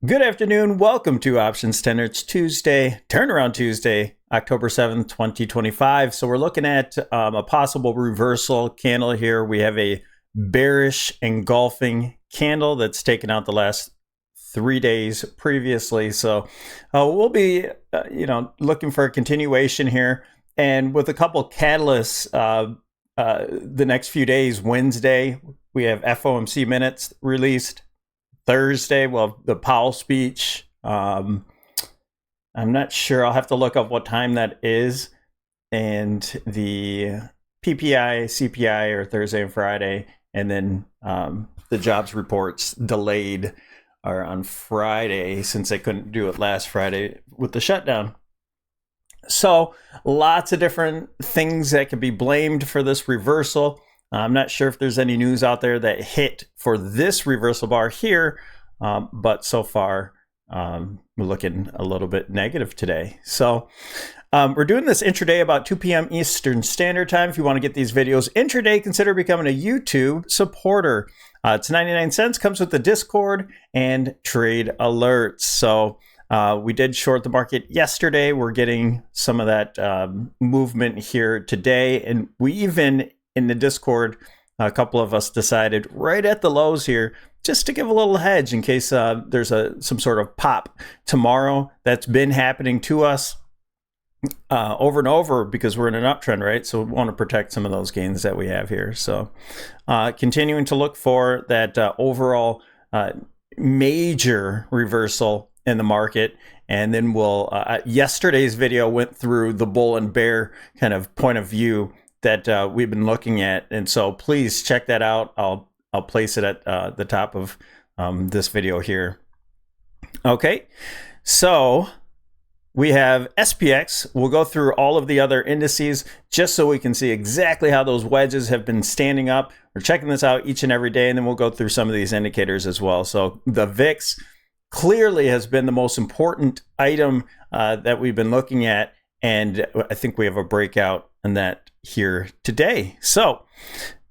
Good afternoon. Welcome to Options Tenor. It's Tuesday, Turnaround Tuesday, October 7th, 2025. So we're looking at a possible reversal candle here. We have a bearish engulfing candle that's taken out the last 3 days previously. So we'll be, looking for a continuation here. And with a couple catalysts the next few days, Wednesday, we have FOMC minutes released. Thursday, well, the Powell speech. I'm not sure. I'll have to look up what time that is. And the PPI, CPI are Thursday and Friday. And then the jobs reports delayed are on Friday since they couldn't do it last Friday with the shutdown. So lots of different things that could be blamed for this reversal. I'm not sure if there's any news out there that hit for this reversal bar here, but so far we're looking a little bit negative today. So we're doing this intraday about 2 p.m. Eastern Standard Time. If you want to get these videos intraday, consider becoming a YouTube supporter. It's 99 cents, comes with the Discord and trade alerts. So we did short the market yesterday. We're getting some of that movement here today. And we even in the Discord, a couple of us decided right at the lows here just to give a little hedge in case there's some sort of pop tomorrow. That's been happening to us over and over because we're in an uptrend, right? So we want to protect some of those gains that we have here. So continuing to look for that overall major reversal in the market. And then we'll yesterday's video went through the bull and bear kind of point of view that we've been looking at, and so please check that out. I'll place it at the top of this video here. Okay, so we have SPX. We'll go through all of the other indices just so we can see exactly how those wedges have been standing up. We're checking this out each and every day, and then we'll go through some of these indicators as well. So the VIX clearly has been the most important item that we've been looking at, and I think we have a breakout in that here today. So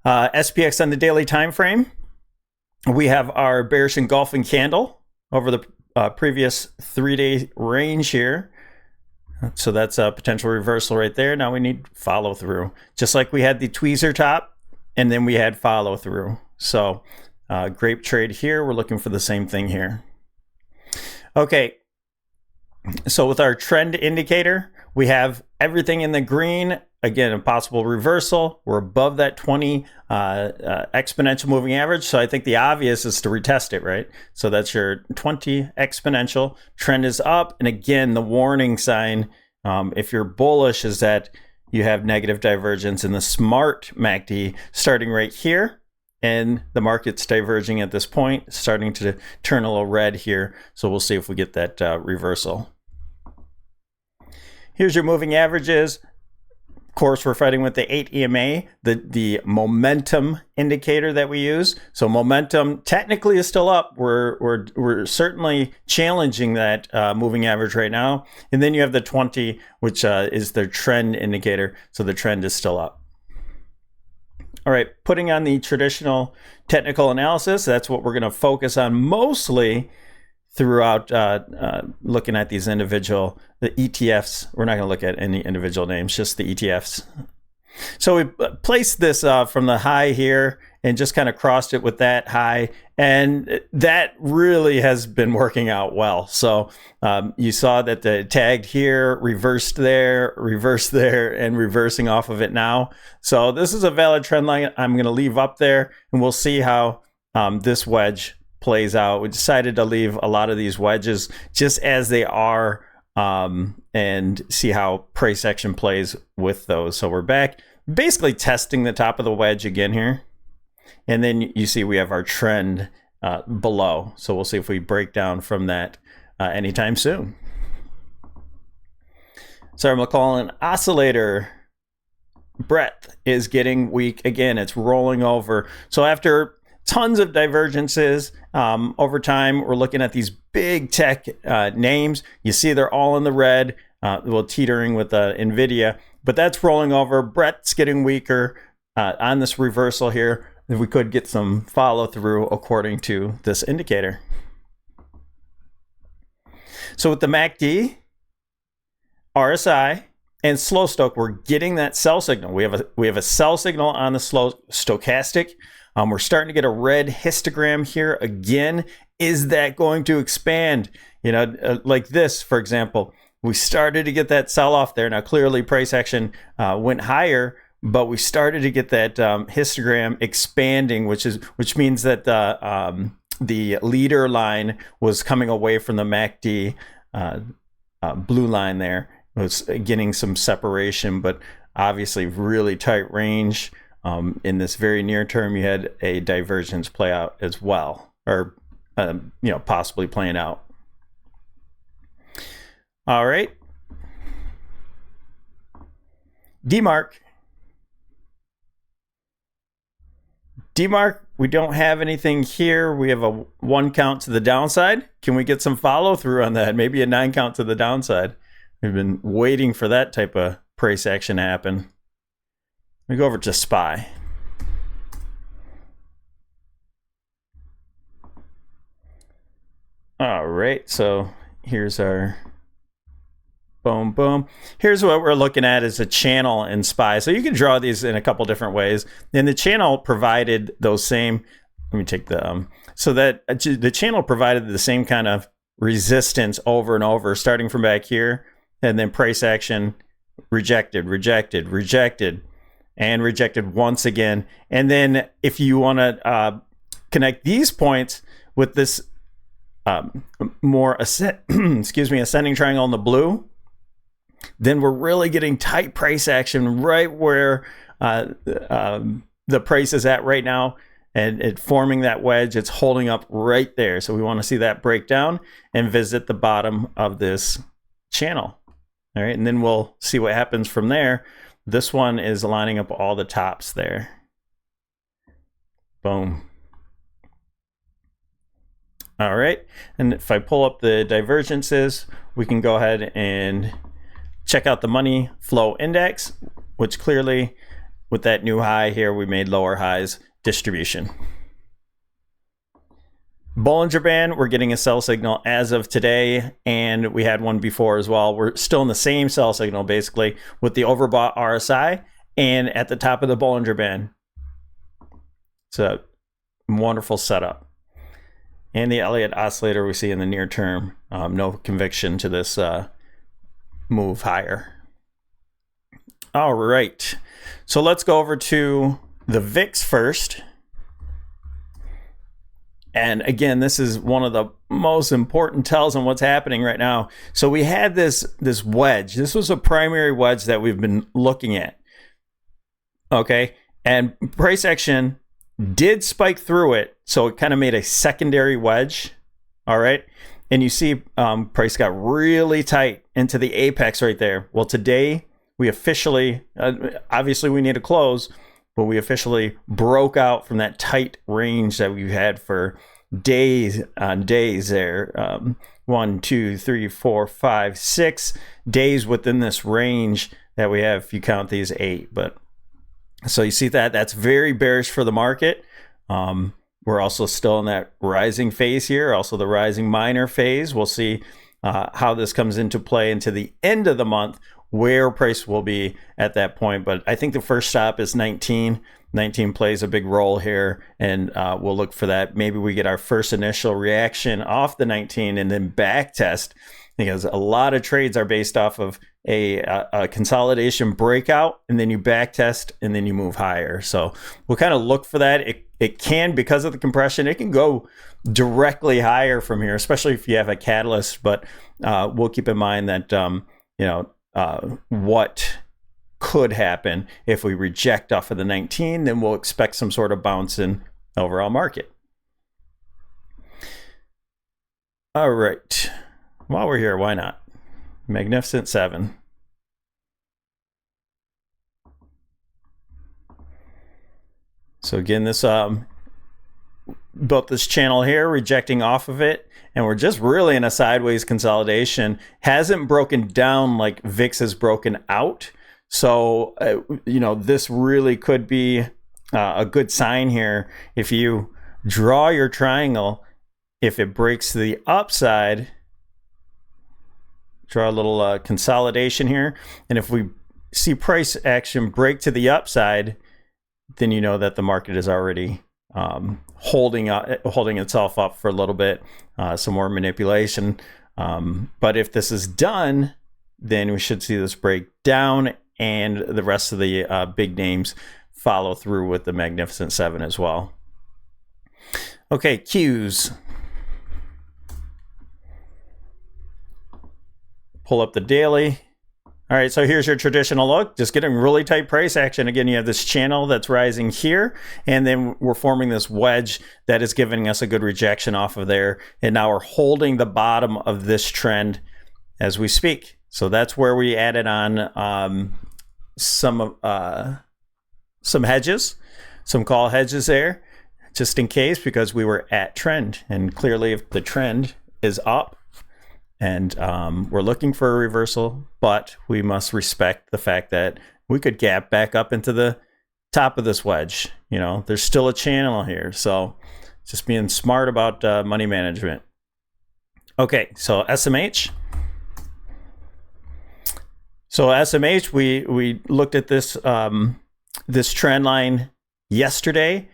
SPX on the daily time frame, we have our bearish engulfing candle over the previous 3-day range here. So that's a potential reversal right there. Now we need follow through, just like we had the tweezer top and then we had follow through. So great trade here. We're looking for the same thing here. Okay, so with our trend indicator, we have everything in the green. Again, a possible reversal. We're above that 20 exponential moving average. So I think the obvious is to retest it, right? So that's your 20 exponential. Trend is up. And again, the warning sign, if you're bullish, is that you have negative divergence in the smart MACD starting right here. And the market's diverging at this point, starting to turn a little red here. So we'll see if we get that reversal. Here's your moving averages. Of course, we're fighting with the 8 EMA, the momentum indicator that we use. So momentum technically is still up. We're certainly challenging that moving average right now. And then you have the 20, which is the trend indicator. So the trend is still up. All right, putting on the traditional technical analysis, that's what we're going to focus on mostly throughout looking at these individual, the ETFs. We're not going to look at any individual names, just the ETFs. So we placed this from the high here and just kind of crossed it with that high. And that really has been working out well. So you saw that the tagged here, reversed there, and reversing off of it now. So this is a valid trend line I'm going to leave up there, and we'll see how this wedge plays out. We decided to leave a lot of these wedges just as they are and see how price action plays with those. So we're back basically testing the top of the wedge again here. And then you see we have our trend below. So we'll see if we break down from that anytime soon. So I'm going to call an oscillator. Breadth is getting weak again. It's rolling over. So after tons of divergences over time, we're looking at these big tech names. You see they're all in the red, well, teetering with NVIDIA, but that's rolling over. Breadth's getting weaker on this reversal here. If we could get some follow through according to this indicator. So with the MACD, RSI, and slow stoch, we're getting that sell signal. We have a sell signal on the slow stochastic. We're starting to get a red histogram here again. Is that going to expand? Like this, for example, we started to get that sell off there. Now, clearly price action went higher, but we started to get that histogram expanding, which means that the leader line was coming away from the MACD blue line there. It was getting some separation, but obviously really tight range. In this very near term, you had a divergence play out as well, or possibly playing out. All right. DMARC. DMARC, we don't have anything here. We have a 1 count to the downside. Can we get some follow through on that? Maybe a 9 count to the downside. We've been waiting for that type of price action to happen. We go over to SPY. All right, so here's our boom, boom. Here's what we're looking at is a channel in SPY. So you can draw these in a couple different ways. And the channel provided those same, let me take the, so that the channel provided the same kind of resistance over and over, starting from back here, and then price action rejected, rejected, rejected, and rejected once again. And then if you want to connect these points with this more ascending triangle in the blue, then we're really getting tight price action right where the price is at right now, and it forming that wedge. It's holding up right there. So we want to see that break down and visit the bottom of this channel. All right, and then we'll see what happens from there. This one is lining up all the tops there. Boom. All right, and if I pull up the divergences, we can go ahead and check out the money flow index, which clearly with that new high here, we made lower highs distribution. Bollinger Band, we're getting a sell signal as of today, and we had one before as well. We're still in the same sell signal, basically, with the overbought RSI and at the top of the Bollinger Band. It's a wonderful setup. And the Elliott oscillator we see in the near term. No conviction to this move higher. All right. So let's go over to the VIX first. And again, this is one of the most important tells on what's happening right now. So we had this wedge. This was a primary wedge that we've been looking at. Okay. And price action did spike through it. So it kind of made a secondary wedge. All right. And you see price got really tight into the apex right there. Well, today we officially, obviously we need a close, but we officially broke out from that tight range that we've had for days on days there. 1, 2, 3, 4, 5, 6 days within this range that we have, if you count these 8. But so you see that's very bearish for the market. We're also still in that rising phase here, also the rising minor phase. We'll see how this comes into play into the end of the month, where price will be at that point. But I think the first stop is 19. 19 plays a big role here, and we'll look for that. Maybe we get our first initial reaction off the 19 and then back test, because a lot of trades are based off of a consolidation breakout, and then you back test, and then you move higher. So we'll kind of look for that. It can, because of the compression, it can go directly higher from here, especially if you have a catalyst. But we'll keep in mind that what could happen if we reject off of the 19, then we'll expect some sort of bounce in overall market. All right. While we're here, why not? Magnificent 7. So again, this built this channel here, rejecting off of it, and we're just really in a sideways consolidation. Hasn't broken down like VIX has broken out. So, this really could be a good sign here. If you draw your triangle, if it breaks to the upside, draw a little consolidation here. And if we see price action break to the upside, then you know that the market is already holding itself up for a little bit, some more manipulation. But if this is done, then we should see this break down, and the rest of the big names follow through with the Magnificent Seven as well. Okay, Qs. Pull up the daily. All right, so here's your traditional look, just getting really tight price action. Again, you have this channel that's rising here, and then we're forming this wedge that is giving us a good rejection off of there. And now we're holding the bottom of this trend as we speak. So that's where we added on some hedges, some call hedges there, just in case, because we were at trend. And clearly if the trend is up, and we're looking for a reversal, but we must respect the fact that we could gap back up into the top of this wedge. You know, there's still a channel here. So just being smart about money management. Okay, so SMH. So SMH, we looked at this, this trend line yesterday.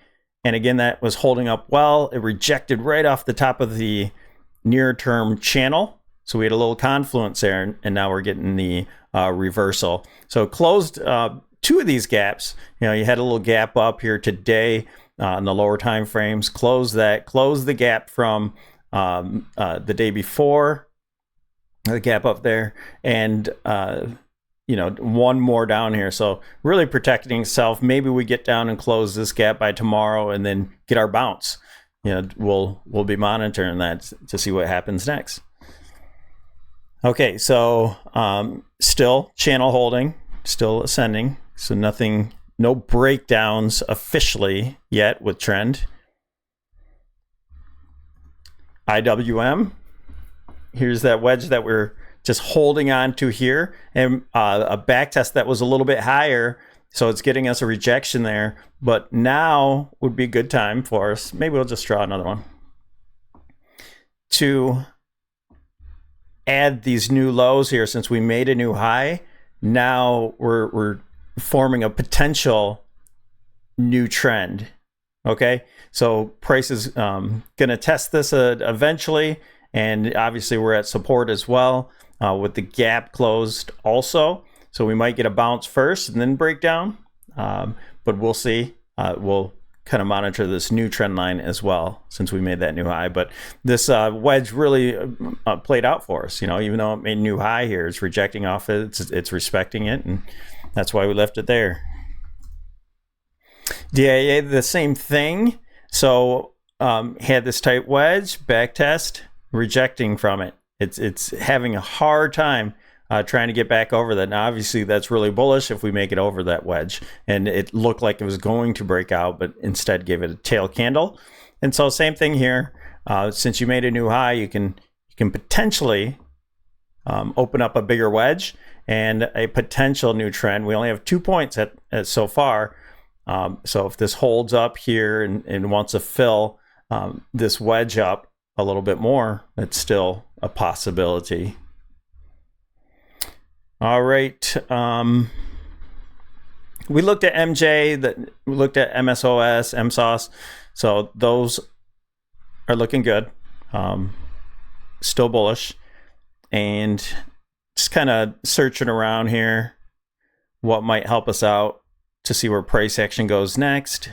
And again, that was holding up well. It rejected right off the top of the near term channel. So we had a little confluence there, and now we're getting the reversal. So closed two of these gaps. You know, you had a little gap up here today in the lower time frames. Close that. Close the gap from the day before, the gap up there, and you know, one more down here. So really protecting itself. Maybe we get down and close this gap by tomorrow, and then get our bounce. You know, we'll be monitoring that to see what happens next. Okay, so still channel holding, still ascending. So no breakdowns officially yet with trend. IWM, here's that wedge that we're just holding on to here, and a back test that was a little bit higher. So it's getting us a rejection there, but now would be a good time for us. Maybe we'll just draw another one to add these new lows here. Since we made a new high, now we're forming a potential new trend. Okay, so price is gonna test this eventually, and obviously we're at support as well with the gap closed also. So we might get a bounce first and then break down, but we'll see. We'll kind of monitor this new trend line as well, since we made that new high. But this wedge really played out for us. You know, even though it made a new high here, it's rejecting off it. It's respecting it, and that's why we left it there. DIA, the same thing. So had this tight wedge, back test, rejecting from it. It's having a hard time trying to get back over that. Now, obviously, that's really bullish if we make it over that wedge. And it looked like it was going to break out, but instead gave it a tail candle. And so same thing here. Since you made a new high, you can potentially open up a bigger wedge and a potential new trend. We only have 2 points at so far. So if this holds up here and wants to fill this wedge up a little bit more, it's still a possibility. All right. We looked at MJ, we looked at MSOS, MSOS. So those are looking good. Still bullish. And just kind of searching around here what might help us out to see where price action goes next.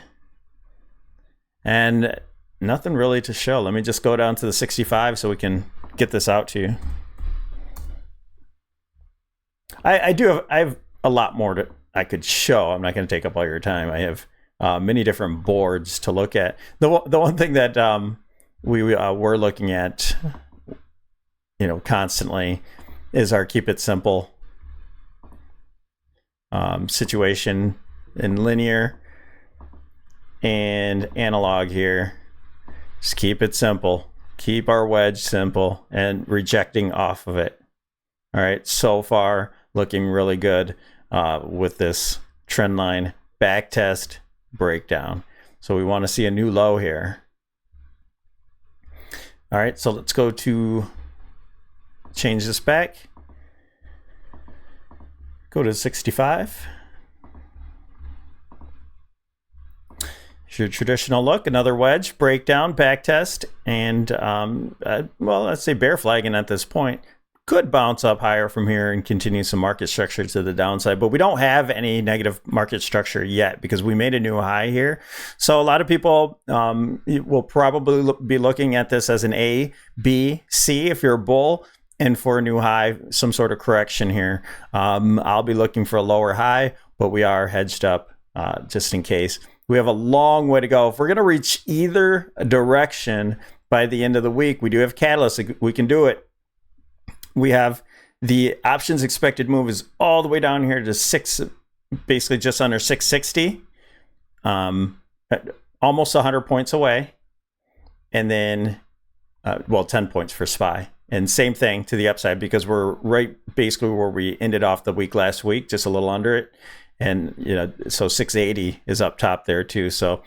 And nothing really to show. Let me just go down to the 65 so we can get this out to you. I have a lot more that I could show. I'm not going to take up all your time. I have many different boards to look at. The one thing that we were looking at, you know, constantly is our keep it simple situation in linear and analog here. Just keep it simple. Keep our wedge simple and rejecting off of it. All right, so far looking really good with this trend line back test breakdown. So we want to see a new low here. All right, so let's go to change this back. Go to 65. Here's your traditional look, another wedge, breakdown, back test, and, well, let's say bear flagging at this point. Could bounce up higher from here and continue some market structure to the downside, but we don't have any negative market structure yet because we made a new high here. So a lot of people will probably be looking at this as an A, B, C if you're a bull, and for a new high, some sort of correction here. I'll be looking for a lower high, but we are hedged up just in case. We have a long way to go. If we're going to reach either direction by the end of the week, we do have catalysts. We can do it. We have the options expected move is all the way down here to basically just under 660, almost 100 points away. And then, well, 10 points for SPY. And same thing to the upside because we're right basically where we ended off the week last week, just a little under it. And, you know, so 680 is up top there too. So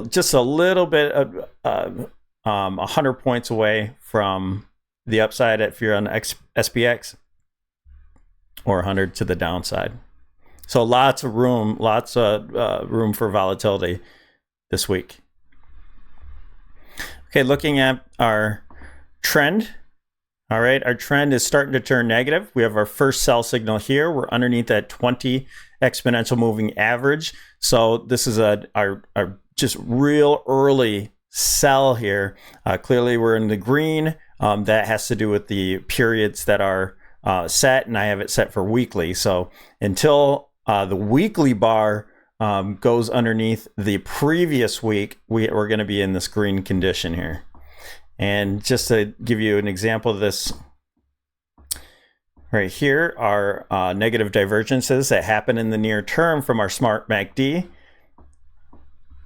just a little bit of 100 points away from the upside if you're on SPX, or 100 to the downside. So lots of room for volatility this week. Okay, looking at our trend. All right, our trend is starting to turn negative. We have our first sell signal here. We're underneath that 20 exponential moving average. So this is our just real early sell here. Clearly we're in the green. That has to do with the periods that are set, and I have it set for weekly. So until the weekly bar goes underneath the previous week, we're going to be in this green condition here. And just to give you an example of this, right here are negative divergences that happen in the near term from our smart MACD.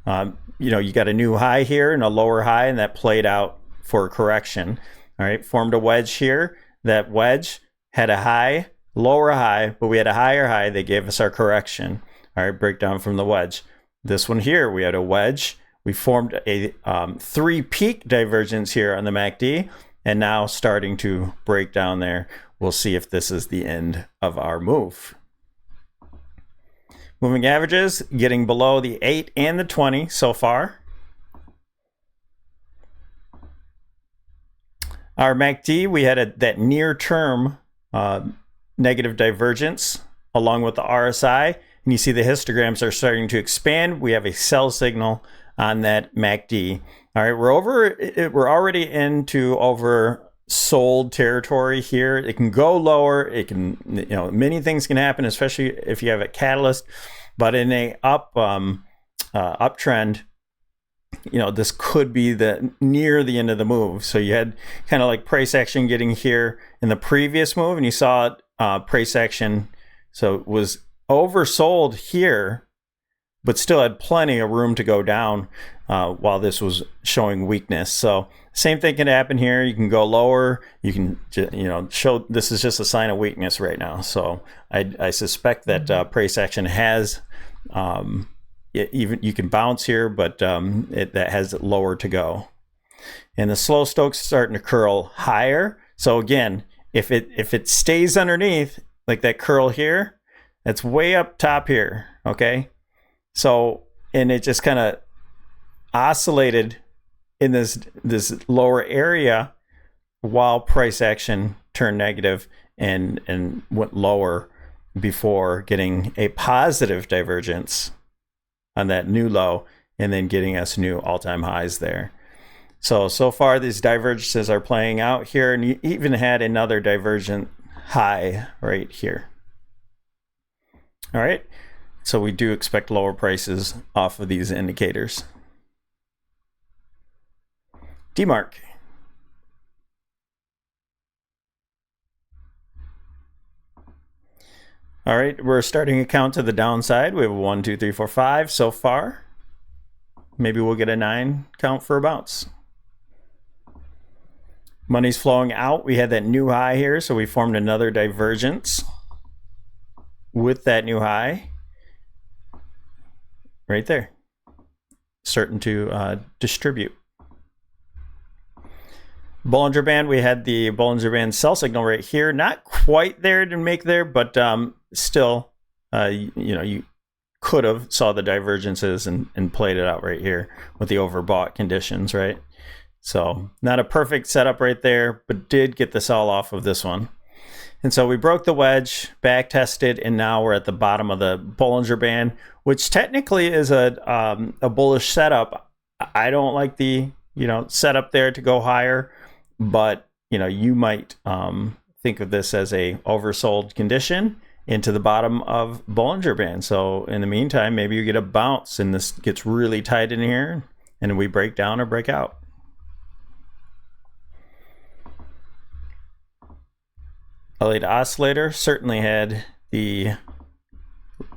You know, you got a new high here and a lower high, and that played out for a correction. All right, formed a wedge here. That wedge had a high, lower high, but we had a higher high. They gave us our correction. All right, breakdown from the wedge. This one here, we had a wedge. We formed a 3 peak divergence here on the MACD, and now starting to break down there. We'll see if this is the end of our move. Moving averages getting below the 8 and the 20 so far. Our MACD, we had that near-term negative divergence along with the RSI, and you see the histograms are starting to expand. We have a sell signal on that MACD. All right, we're already into oversold territory here. It can go lower. It can, you know, many things can happen, especially if you have a catalyst. But in a uptrend, you know, this could be near the end of the move. So you had kind of like price action getting here in the previous move, and you saw price action. So it was oversold here, but still had plenty of room to go down while this was showing weakness. So same thing can happen here. You can go lower. You can, you know, show this is just a sign of weakness right now. So I suspect that price action has even you can bounce here, but that has lower to go. And the slow Stoch's starting to curl higher. So again, if it stays underneath like that curl here, that's way up top here. Okay. So, and it just kind of oscillated in this lower area while price action turned negative and went lower before getting a positive divergence on that new low and then getting us new all-time highs there. So far these divergences are playing out here, and you even had another divergent high right here. All right. So we do expect lower prices off of these indicators. DMARC. All right, we're starting a count to the downside. We have a 1, 2, 3, 4, 5 so far. Maybe we'll get a 9 count for a bounce. Money's flowing out. We had that new high here, so we formed another divergence with that new high right there, starting to distribute. Bollinger Band, we had the Bollinger Band sell signal right here. Not quite there to make there, but still, you could have saw the divergences and played it out right here with the overbought conditions, right? So not a perfect setup right there, but did get the sell off of this one. And so we broke the wedge, back tested, and now we're at the bottom of the Bollinger Band, which technically is a bullish setup. I don't like the setup there to go higher, but you might think of this as a oversold condition into the bottom of Bollinger Band. So in the meantime, maybe you get a bounce and this gets really tight in here, and we break down or break out. Elliott oscillator certainly had the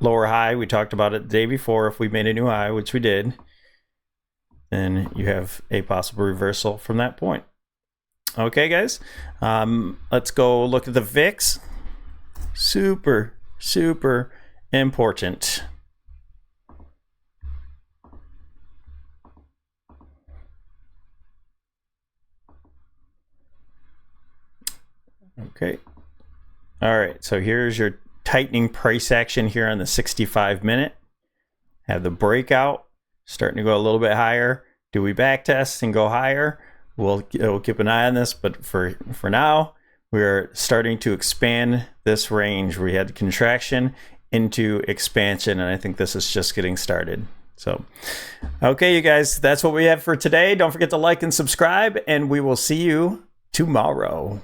lower high. We talked about it the day before. If we made a new high, which we did, then you have a possible reversal from that point. Okay, guys, let's go look at the VIX. Super, super important. Okay. All right, so here's your tightening price action here on the 65-minute. Have the breakout starting to go a little bit higher. Do we back test and go higher? We'll keep an eye on this, but for now, we're starting to expand this range. We had contraction into expansion, and I think this is just getting started. So, okay, you guys, that's what we have for today. Don't forget to like and subscribe, and we will see you tomorrow.